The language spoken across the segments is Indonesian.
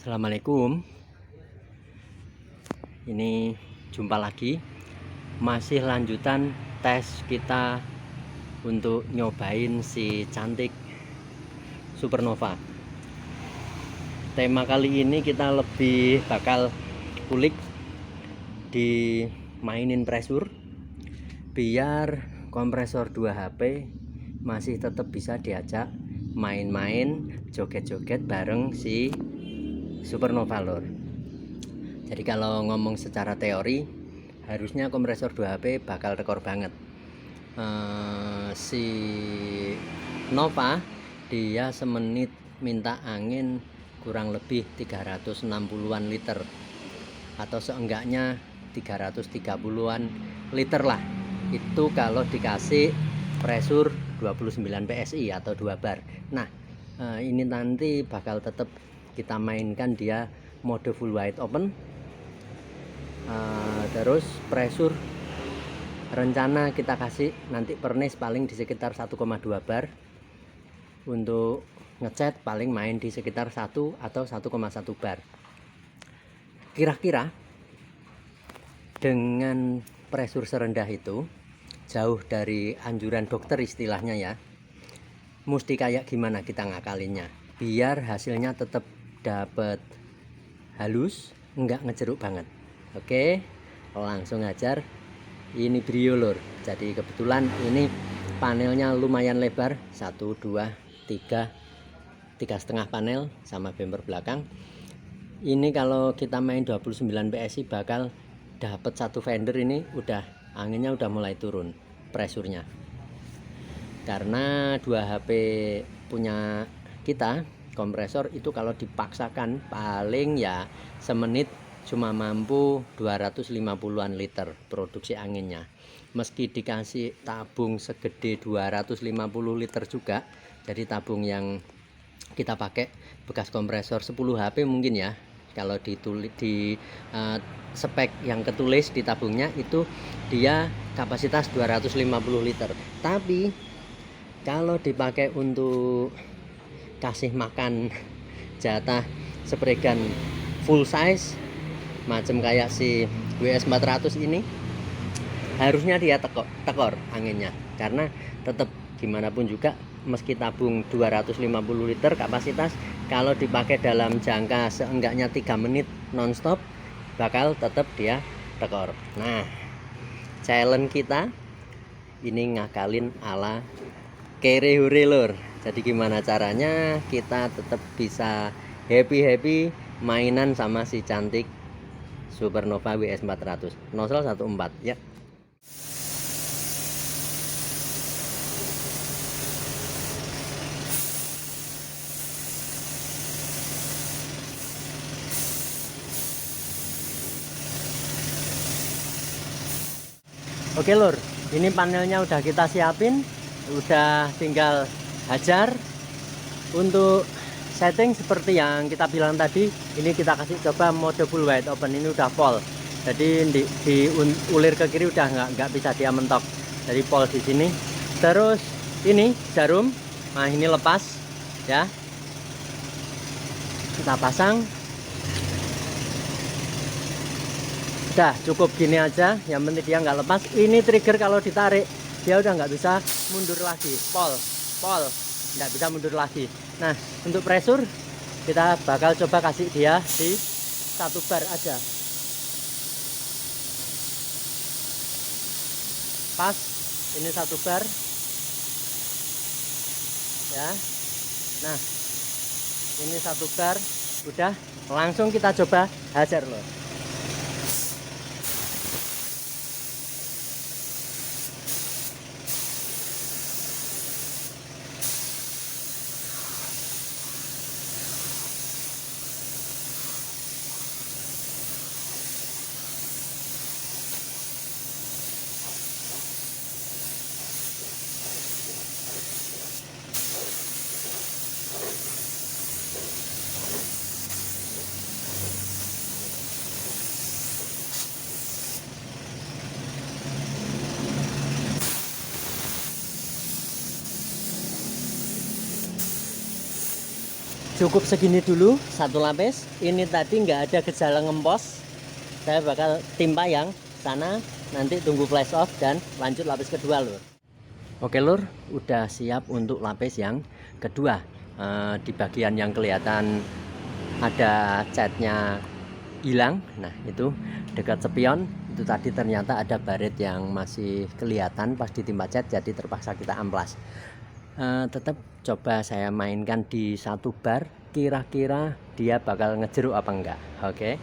Assalamualaikum. Ini jumpa lagi. Masih lanjutan tes kita untuk nyobain si cantik Supernova. Tema kali ini kita lebih bakal kulik di mainin pressure biar kompresor 2 HP masih tetap bisa diajak main-main, joget-joget bareng si Supernova lor. Jadi kalau ngomong secara teori harusnya kompresor 2 HP bakal rekor banget. Si Nova dia semenit minta angin kurang lebih 360-an liter atau seenggaknya 330-an liter lah. Itu kalau dikasih pressure 29 PSI atau 2 bar. Nah, ini nanti bakal tetap kita mainkan dia mode full wide open. Terus pressure rencana kita kasih nanti pernis paling di sekitar 1,2 bar. Untuk ngecat paling main di sekitar 1 atau 1,1 bar. Kira-kira dengan pressure serendah itu, jauh dari anjuran dokter istilahnya ya, mesti kayak gimana kita ngakalinnya biar hasilnya tetap dapat halus, enggak ngejeruk banget. Oke, langsung ajar. Ini Brio lur. Jadi kebetulan ini panelnya lumayan lebar, 1, 2, 3 3,5 panel sama bumper belakang. Ini kalau kita main 29 PSI bakal dapat satu fender. Ini udah anginnya udah mulai turun presurnya, karena 2 HP punya kita kompresor itu kalau dipaksakan paling ya semenit cuma mampu 250-an liter produksi anginnya. Meski dikasih tabung segede 250 liter juga, jadi tabung yang kita pakai bekas kompresor 10 HP mungkin ya. Kalau ditulis di spek yang ketulis di tabungnya itu dia kapasitas 250 liter. Tapi kalau dipakai untuk kasih makan jatah spray gun full size macam kayak si WS400 ini, harusnya dia tekor anginnya, karena tetap gimana pun juga meski tabung 250 liter kapasitas, kalau dipakai dalam jangka seenggaknya 3 menit nonstop bakal tetap dia tekor. Nah, challenge kita ini ngakalin ala kere hure lur. Jadi gimana caranya kita tetap bisa happy mainan sama si cantik Supernova WS400 nozzle 14 ya. Oke lur, ini panelnya udah kita siapin, udah tinggal hajar. Untuk setting seperti yang kita bilang tadi, ini kita kasih coba mode full wide open. Ini udah full, jadi di ulir ke kiri udah nggak bisa dia mentok. Jadi full di sini. Terus ini jarum, nah ini lepas ya, kita pasang. Udah cukup gini aja, yang penting dia nggak lepas. Ini trigger kalau ditarik dia udah nggak bisa mundur lagi, pol nggak bisa mundur lagi. Nah, untuk pressure kita bakal coba kasih dia di 1 bar aja, pas ini 1 bar ya. Nah, ini 1 bar udah, langsung kita coba hajar loh. cukup segini dulu satu lapis. Ini tadi nggak ada gejala ngempos, saya bakal timpa yang sana, nanti tunggu flash off dan lanjut lapis kedua lur. Oke lur, udah siap untuk lapis yang kedua. Di bagian yang kelihatan ada catnya hilang, nah itu dekat spion itu tadi ternyata ada baret yang masih kelihatan pas ditimpa cat, jadi terpaksa kita amplas. Tetap coba saya mainkan di satu bar, kira-kira dia bakal ngejeruk apa enggak. Oke.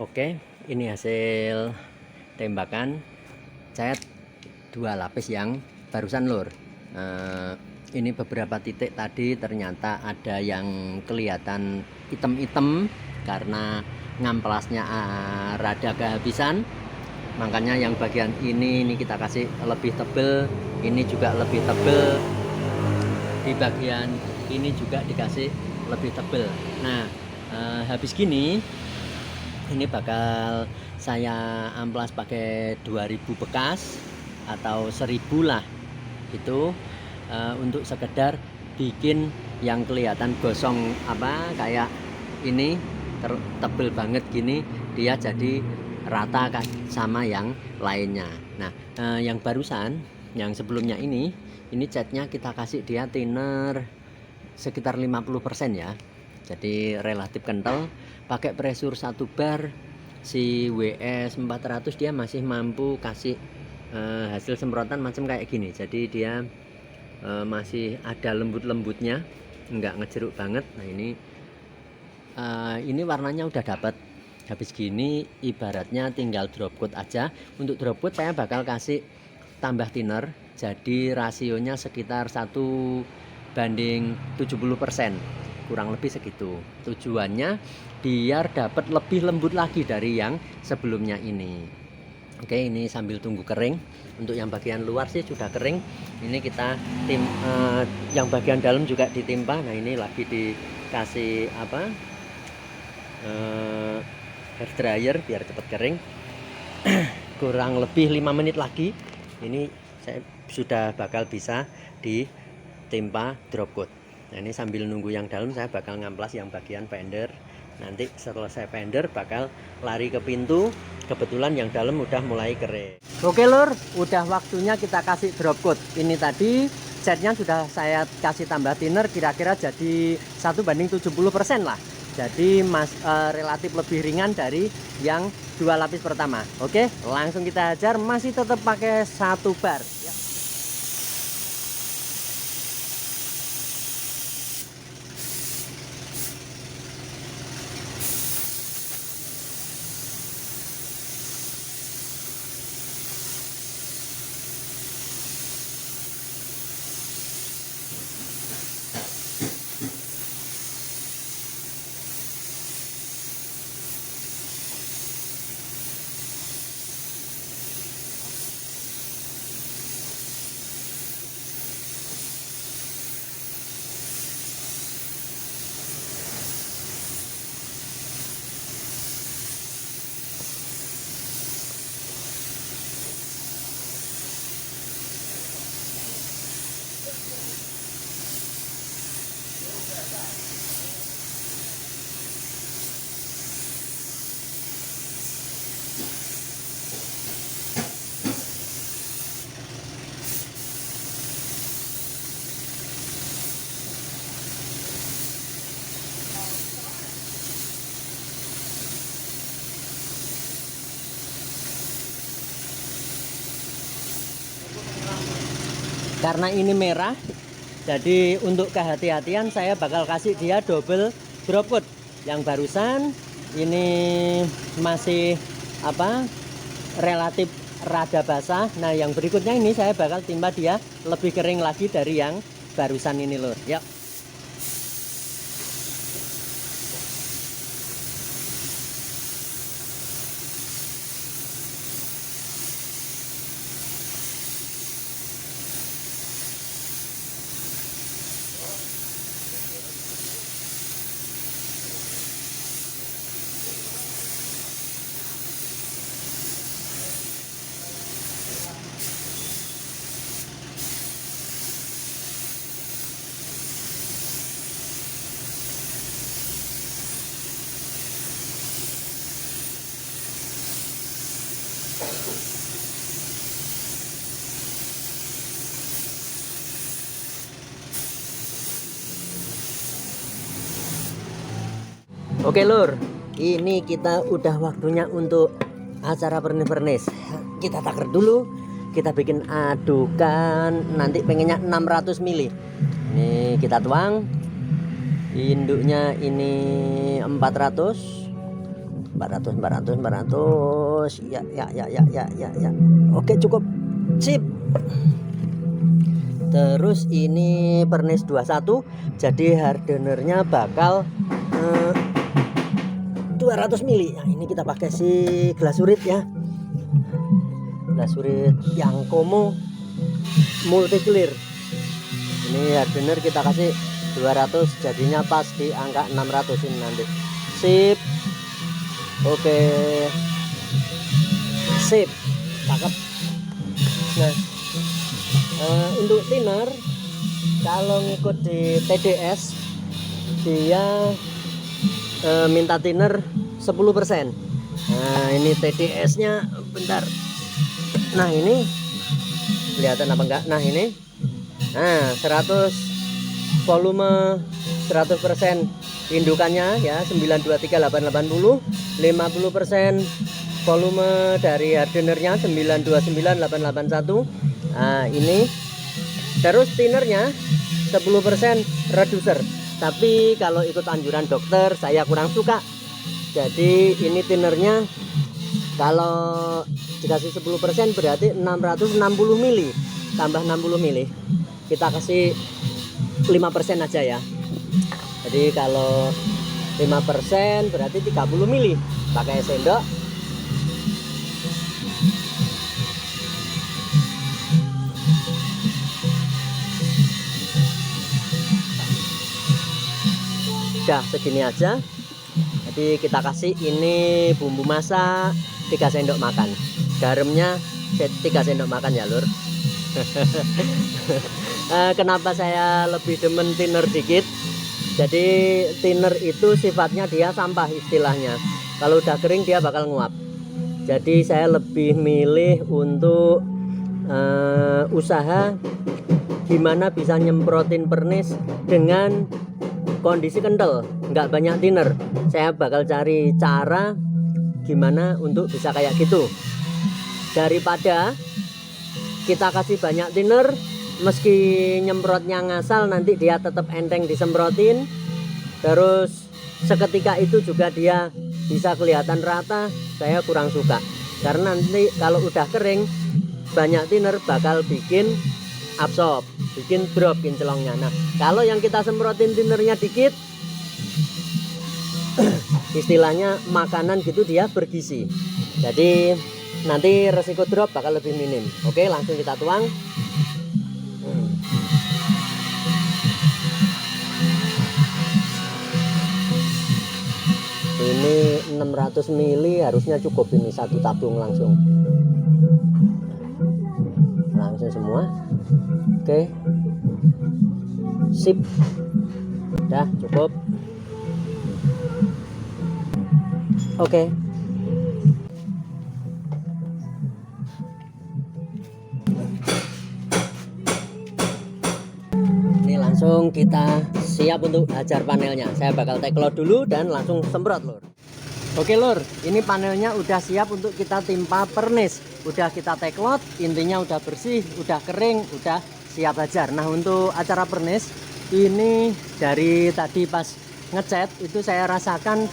Oke, ini hasil tembakan cat 2 lapis yang barusan lur. Ini beberapa titik tadi ternyata ada yang kelihatan hitam-hitam karena ngamplasnya rada kehabisan. Makanya yang bagian ini kita kasih lebih tebel, ini juga lebih tebel. Di bagian ini juga dikasih lebih tebel. Nah, habis gini ini bakal saya amplas pakai 2000 bekas atau 1000 lah itu, untuk sekedar bikin yang kelihatan gosong apa kayak ini tebel banget gini, dia jadi rata sama yang lainnya. Nah, yang barusan yang sebelumnya ini catnya kita kasih dia thinner sekitar 50% ya, jadi relatif kental. Pakai pressure 1 bar si WS 400 dia masih mampu kasih hasil semprotan macam kayak gini. Jadi dia masih ada lembut-lembutnya, nggak ngejeruk banget. Nah ini warnanya udah dapat. Habis gini ibaratnya tinggal drop coat aja. Untuk drop coat saya bakal kasih tambah thinner, jadi rasionya sekitar 1:70%, kurang lebih segitu. Tujuannya biar dapat lebih lembut lagi dari yang sebelumnya ini. Oke, ini sambil tunggu kering. Untuk yang bagian luar sih sudah kering. Ini kita yang bagian dalam juga ditimpa. Nah ini lagi dikasih apa, hair dryer biar cepat kering. Kurang lebih 5 menit lagi ini saya sudah bakal bisa ditimpa drop coat. Nah ini sambil nunggu yang dalam saya bakal ngamplas yang bagian fender. Nanti setelah saya fender bakal lari ke pintu. Kebetulan yang dalam udah mulai kering. Oke lur, udah waktunya kita kasih drop coat. Ini tadi catnya sudah saya kasih tambah thinner, kira-kira jadi 1:70% lah. Jadi relatif lebih ringan dari yang 2 lapis pertama. Oke, langsung kita ajar. Masih tetap pakai 1 bar. Karena ini merah, jadi untuk kehati-hatian saya bakal kasih dia double dropwood. Yang barusan ini masih relatif rada basah. Nah yang berikutnya ini saya bakal timpa dia lebih kering lagi dari yang barusan ini lur. Yuk. Oke lur, ini kita udah waktunya untuk acara pernis-pernis. Kita takar dulu, kita bikin adukan, nanti pengennya 600 ml. Ini kita tuang. Induknya ini 400. Ya. Oke, cukup. Sip. Terus ini pernis 21, jadi hardenernya bakal 200 ml. Nah, ini kita pakai si glasurit ya. Glasurit yang Komo multi clear. Ini hardener kita kasih 200, jadinya pas di angka 600 ini nanti. Sip. Oke. Sip. Cakep. Nah, untuk thinner kalau ngikut di TDS dia minta thinner 10%. Nah ini TDS nya bentar. Nah ini kelihatan apa enggak? Nah ini 100 volume 100% indukannya ya 923880, 50% volume dari hardenernya 929881. Nah ini terus thinnernya 10% reducer. Tapi kalau ikut anjuran dokter saya kurang suka. Jadi ini thinnernya kalau dikasih 10% berarti 660 ml. Tambah 60 ml. Kita kasih 5% aja ya. Jadi kalau 5% berarti 30 ml. Pakai sendok. Udah segini aja. Jadi kita kasih ini bumbu masak 3 sendok makan. Garamnya 3 sendok makan ya lur. Kenapa saya lebih demen thinner dikit? Jadi thinner itu sifatnya dia sampah istilahnya. Kalau udah kering dia bakal nguap. Jadi saya lebih milih untuk usaha gimana bisa nyemprotin pernis dengan kondisi kental, nggak banyak thinner. Saya bakal cari cara gimana untuk bisa kayak gitu. Daripada kita kasih banyak thinner, meski nyemprotnya ngasal nanti dia tetap enteng disemprotin. Terus seketika itu juga dia bisa kelihatan rata. Saya kurang suka. Karena nanti kalau udah kering banyak thinner bakal bikin absorb, bikin drop kinclongnya. Nah kalau yang kita semprotin thinnernya dikit, istilahnya makanan gitu dia bergizi, jadi nanti resiko drop bakal lebih minim. Oke, langsung kita tuang. Ini 600 ml harusnya cukup, ini satu tabung langsung semua. Oke, sip, udah cukup. Oke. Ini langsung kita siap untuk hajar panelnya. Saya bakal take load dulu dan langsung semprot lur. Oke lur, ini panelnya udah siap untuk kita timpa pernis. Udah kita take load, intinya udah bersih, udah kering, udah siap hajar. Nah, untuk acara pernis ini dari tadi pas ngecat itu saya rasakan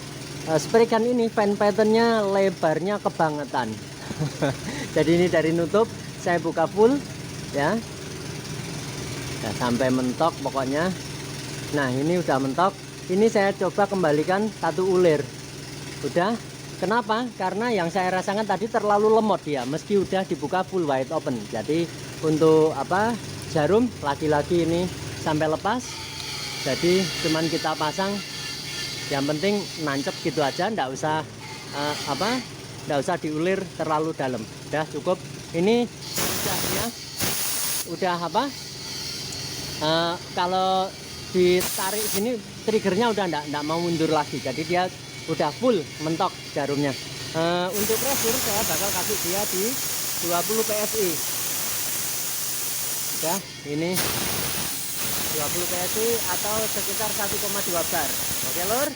spray gun ini fan patternnya lebarnya kebangetan. Jadi ini dari nutup saya buka full ya. Udah sampai mentok pokoknya. Nah, ini udah mentok. Ini saya coba kembalikan satu ulir. Udah. Kenapa? Karena yang saya rasakan tadi terlalu lemot dia, meski udah dibuka full wide open. Jadi untuk apa, jarum lagi-lagi ini sampai lepas. Jadi cuman kita pasang. Yang penting nancep gitu aja, ndak usah ndak usah diulir terlalu dalam. Udah cukup. Ini udah ya. Udah apa? Kalau ditarik sini triggernya udah ndak mau mundur lagi, jadi dia udah full mentok jarumnya. Untuk pressure saya bakal kasih dia di 20 PSI. Udah, ini 20 PSI atau sekitar 1,2 bar. Oke lur,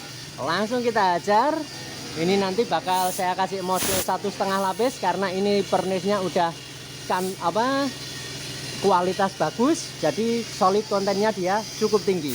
langsung kita hajar. Ini nanti bakal saya kasih mode 1,5 lapis karena ini pernisnya udah kan apa, kualitas bagus, jadi solid kontennya dia cukup tinggi.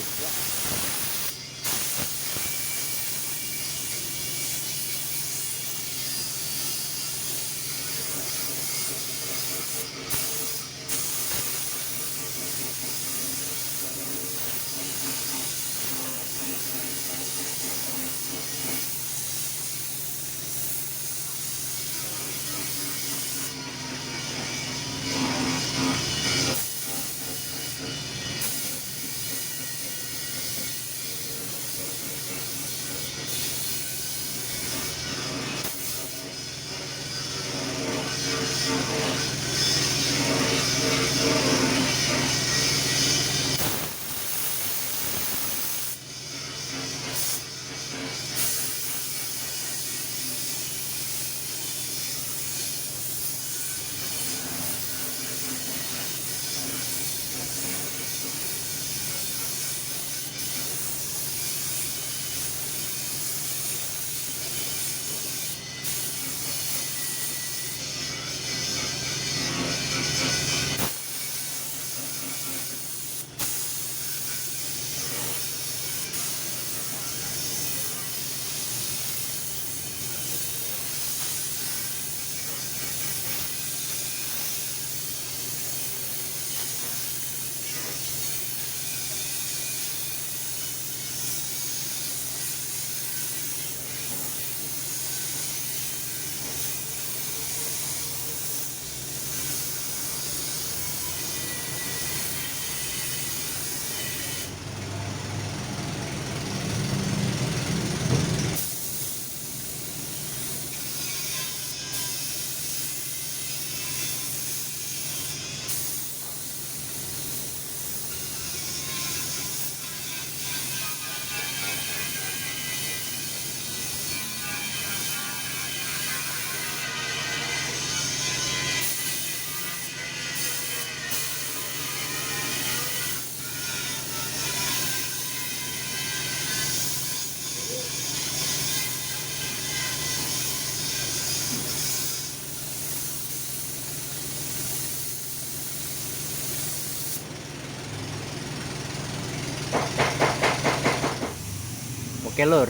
Oke lur,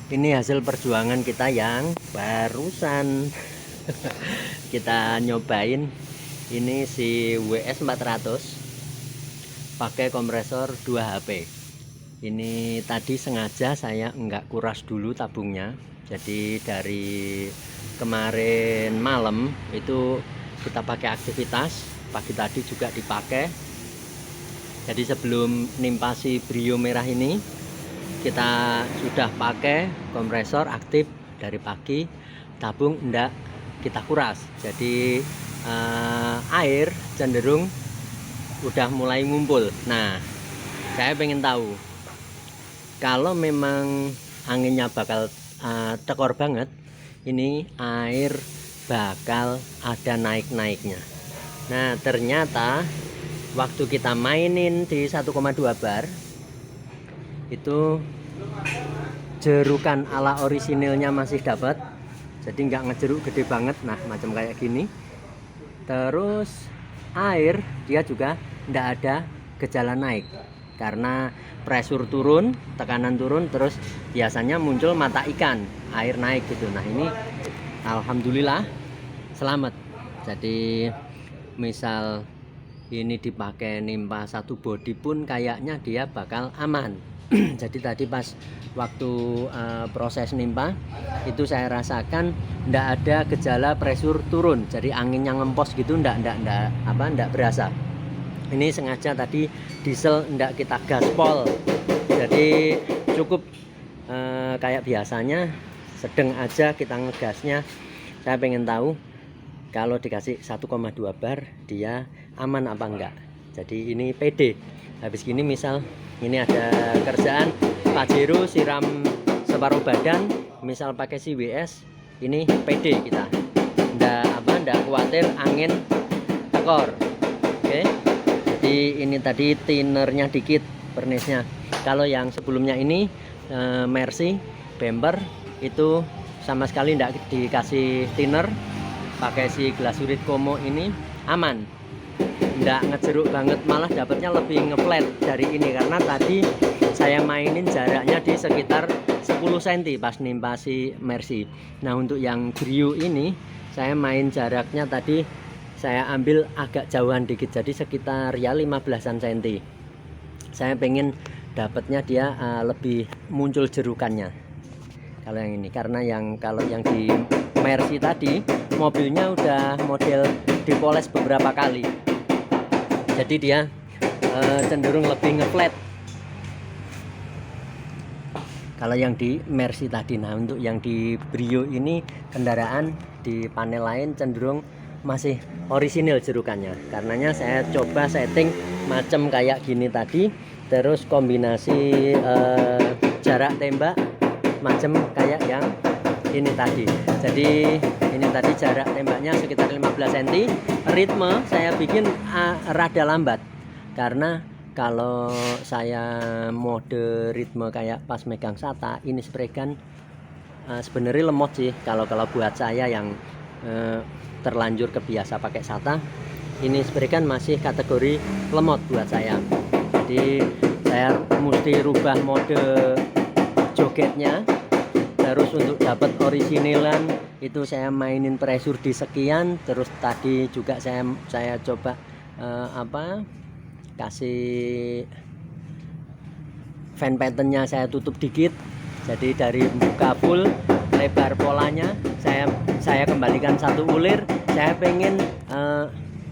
ini hasil perjuangan kita yang barusan. Kita nyobain ini si WS 400 pakai kompresor 2 HP. Ini tadi sengaja saya enggak kuras dulu tabungnya. Jadi dari kemarin malam itu kita pakai aktivitas, pagi tadi juga dipakai. Jadi sebelum nimpasi Brio merah ini kita sudah pakai kompresor aktif dari pagi, tabung enggak kita kuras. Jadi air cenderung udah mulai ngumpul. Nah, saya pengen tahu kalau memang anginnya bakal tekor banget, ini air bakal ada naik-naiknya. Nah, ternyata waktu kita mainin di 1,2 bar itu jerukan ala orisinilnya masih dapat, jadi nggak ngejeruk gede banget. Nah, macam kayak gini. Terus air dia juga ndak ada gejala naik, karena pressure turun, tekanan turun, terus biasanya muncul mata ikan, air naik gitu. Nah ini alhamdulillah selamat. Jadi misal ini dipakai nimpa satu body pun kayaknya dia bakal aman. Jadi tadi pas waktu proses nimpa itu saya rasakan ndak ada gejala pressure turun, jadi anginnya ngempos gitu, ndak berasa. Ini sengaja tadi diesel ndak kita gaspol, jadi cukup kayak biasanya sedang aja kita ngegasnya. Saya pengen tahu kalau dikasih 1,2 bar dia aman apa enggak. Jadi ini PD. Habis gini misal ini ada kerjaan Pajero siram separuh badan, misal pakai CWS, ini PD kita. Ndak khawatir angin tekor. Oke. Jadi ini tadi tinernya dikit, pernisnya. Kalau yang sebelumnya ini Mercy bumper itu sama sekali ndak dikasih thinner, pakai si glasurit Como ini aman, ndak ngejeruk banget, malah dapatnya lebih ngeflat dari ini, karena tadi saya mainin jaraknya di sekitar 10 cm pas nimpa si Mercy. Nah untuk yang Brio ini saya main jaraknya tadi saya ambil agak jauhan dikit, jadi sekitar ya 15-an cm. Saya pengen dapatnya dia lebih muncul jerukannya kalau yang ini, karena kalau yang di Mercy tadi mobilnya udah model dipoles beberapa kali, jadi dia cenderung lebih ngeflat kalau yang di Mercy tadi. Nah untuk yang di Brio ini kendaraan di panel lain cenderung masih orisinil jerukannya, karenanya saya coba setting macam kayak gini tadi, terus kombinasi jarak tembak macam kayak yang ini tadi. Jadi ini tadi jarak tembaknya sekitar 15 cm. Ritme saya bikin rada lambat, karena kalau saya mode ritme kayak pas megang SATA, ini spray gun sebenarnya lemot sih. Kalau buat saya yang terlanjur kebiasa pakai SATA, ini spray gun masih kategori lemot buat saya. Jadi saya mesti rubah mode jogetnya. Terus untuk dapat orisinilan itu saya mainin pressure di sekian. Terus tadi juga saya coba kasih fan patternnya saya tutup dikit, jadi dari buka full lebar polanya saya kembalikan satu ulir. Saya pengen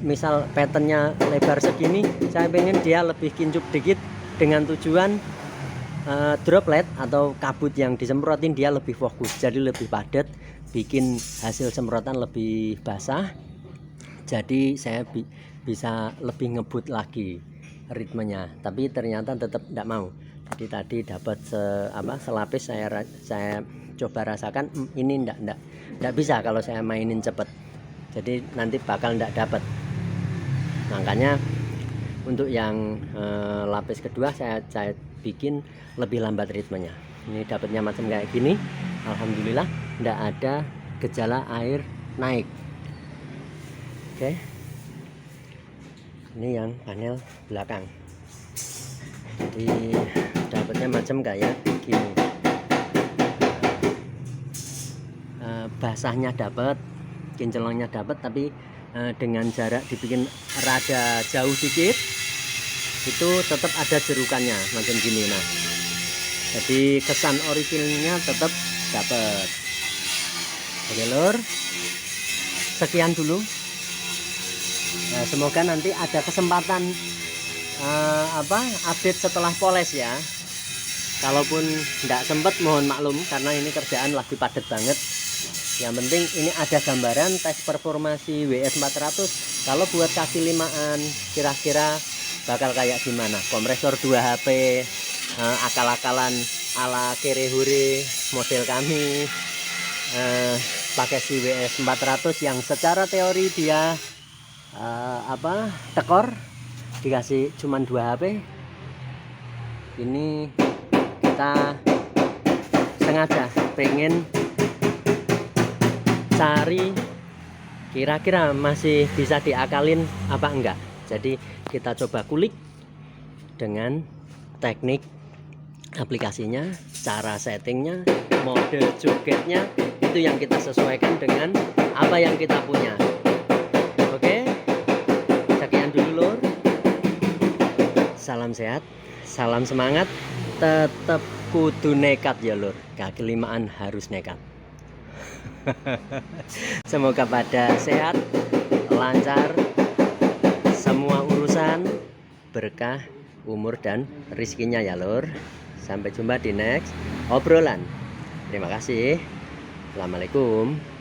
misal patternnya lebar segini, saya pengen dia lebih kincup dikit, dengan tujuan droplet atau kabut yang disemprotin dia lebih fokus, jadi lebih padat, bikin hasil semprotan lebih basah, jadi saya bisa lebih ngebut lagi ritmenya. Tapi ternyata tetap tidak mau, jadi tadi dapat selapis. Saya coba rasakan ini ndak bisa kalau saya mainin cepet, jadi nanti bakal ndak dapat. Makanya untuk yang lapis kedua saya bikin lebih lambat ritmenya. Ini dapatnya macam kayak gini. Alhamdulillah ndak ada gejala air naik. Oke. Ini yang panel belakang. Jadi dapatnya macam kayak gini. Basahnya dapat, kinclongnya dapat, tapi dengan jarak dibikin rada jauh dikit itu tetap ada jerukannya macam gini. Nah jadi kesan originalnya tetap dapat. Oke lur, sekian dulu. Semoga nanti ada kesempatan update setelah poles ya. Kalaupun tidak sempat mohon maklum, karena ini kerjaan lagi padat banget. Yang penting ini ada gambaran tes performasi WS400. Kalau buat kaki limaan kira-kira bakal kayak gimana. Kompresor 2 HP, akal-akalan ala Kerehure model kami, pakai si WS400 yang secara teori dia tekor, dikasih cuman 2 HP. Ini kita sengaja pengen cari kira-kira masih bisa diakalin apa enggak. Jadi kita coba kulik dengan teknik aplikasinya, cara settingnya, mode jogetnya, itu yang kita sesuaikan dengan apa yang kita punya. Oke, sekian dulu lur. Salam sehat, salam semangat, tetap kudu nekat ya lur. Kaki limaan harus nekat. Semoga pada sehat, lancar semua urusan, berkah umur dan rizkinya ya lur. Sampai jumpa di next obrolan. Terima kasih. Assalamualaikum.